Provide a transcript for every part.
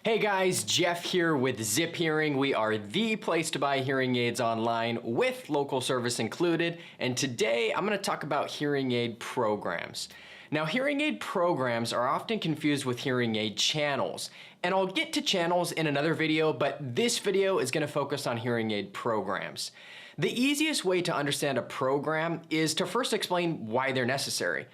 Hey guys, Jeff here with Zip Hearing. We are the place to buy hearing aids online with local service included. And today I'm going to talk about hearing aid programs. Now, hearing aid programs are often confused with hearing aid channels. And I'll get to channels in another video, but this video is going to focus on hearing aid programs. The easiest way to understand a program is to first explain why they're necessary.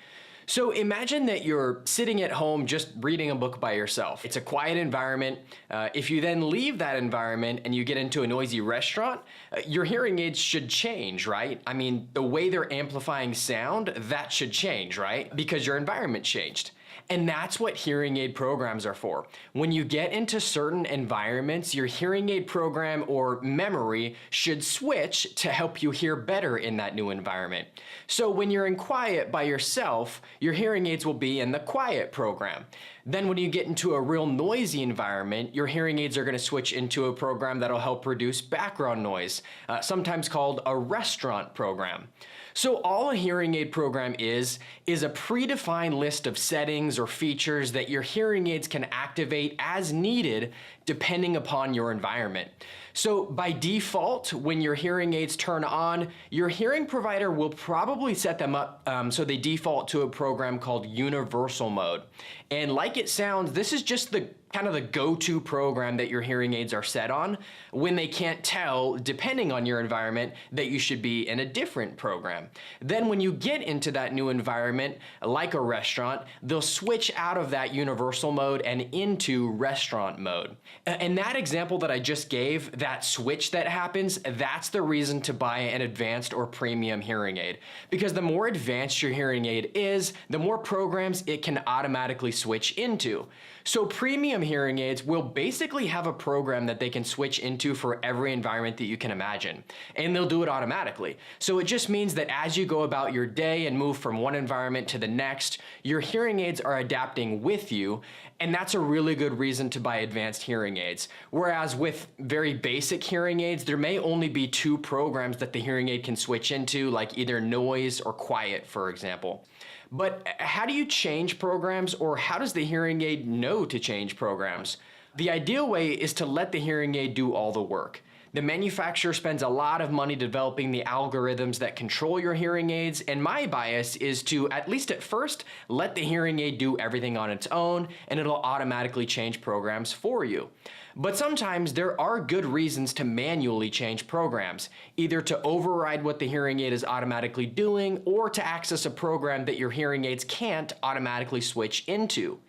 So imagine that you're sitting at home just reading a book by yourself. It's a quiet environment. If you then leave that environment and you get into a noisy restaurant, your hearing aids should change, right? I mean, the way they're amplifying sound, that should change, right? Because your environment changed. And that's what hearing aid programs are for. When you get into certain environments, your hearing aid program or memory should switch to help you hear better in that new environment. So when you're in quiet by yourself, your hearing aids will be in the quiet program. Then when you get into a real noisy environment, your hearing aids are going to switch into a program that'll help reduce background noise, sometimes called a restaurant program. So all a hearing aid program is a predefined list of settings or features that your hearing aids can activate as needed depending upon your environment. So by default, when your hearing aids turn on, your hearing provider will probably set them up so they default to a program called universal mode. And like it sounds, this is just the kind of the go-to program that your hearing aids are set on when they can't tell, depending on your environment, that you should be in a different program. Then when you get into that new environment, like a restaurant, they'll switch out of that universal mode and into restaurant mode. And that example that I just gave, that switch that happens, that's the reason to buy an advanced or premium hearing aid. Because the more advanced your hearing aid is, the more programs it can automatically switch into. So premium hearing aids will basically have a program that they can switch into for every environment that you can imagine. And they'll do it automatically. So it just means that as you go about your day and move from one environment to the next, your hearing aids are adapting with you. And that's a really good reason to buy advanced hearing aids. Whereas with very basic hearing aids, there may only be two programs that the hearing aid can switch into, like either noise or quiet, for example. But how do you change programs, or how does the hearing aid know to change programs? The ideal way is to let the hearing aid do all the work. The manufacturer spends a lot of money developing the algorithms that control your hearing aids, and my bias is to, at least at first, let the hearing aid do everything on its own, and it'll automatically change programs for you. But sometimes there are good reasons to manually change programs, either to override what the hearing aid is automatically doing, or to access a program that your hearing aids can't automatically switch into.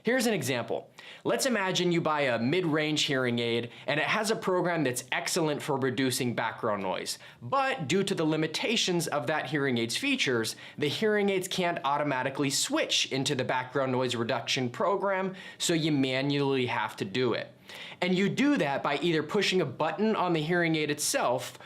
Here's an example. Let's imagine you buy a mid-range hearing aid and it has a program that's excellent for reducing background noise. But due to the limitations of that hearing aid's features, the hearing aids can't automatically switch into the background noise reduction program, so you manually have to do it. And you do that by either pushing a button on the hearing aid itself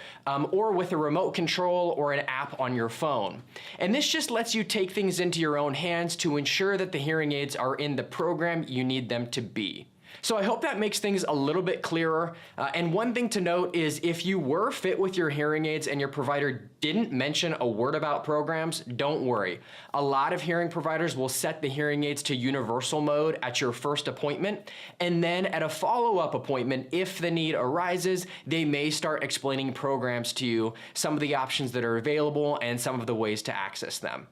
or with a remote control or an app on your phone. And this just lets you take things into your own hands to ensure that the hearing aids are in the program you need them to be. So I hope that makes things a little bit clearer. And one thing to note is if you were fit with your hearing aids and your provider didn't mention a word about programs, don't worry. A lot of hearing providers will set the hearing aids to universal mode at your first appointment, and then at a follow-up appointment, if the need arises, they may start explaining programs to you, some of the options that are available and some of the ways to access them.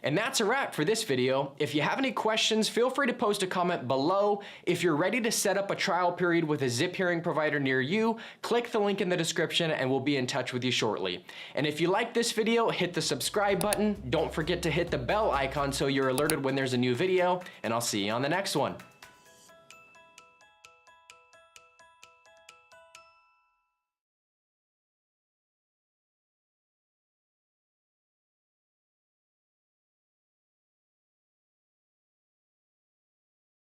And that's a wrap for this video. If you have any questions, feel free to post a comment below. If you're ready to set up a trial period with a Zip hearing provider near you, click the link in the description and we'll be in touch with you shortly. And if you like this video, hit the subscribe button. Don't forget to hit the bell icon so you're alerted when there's a new video, and I'll see you on the next one.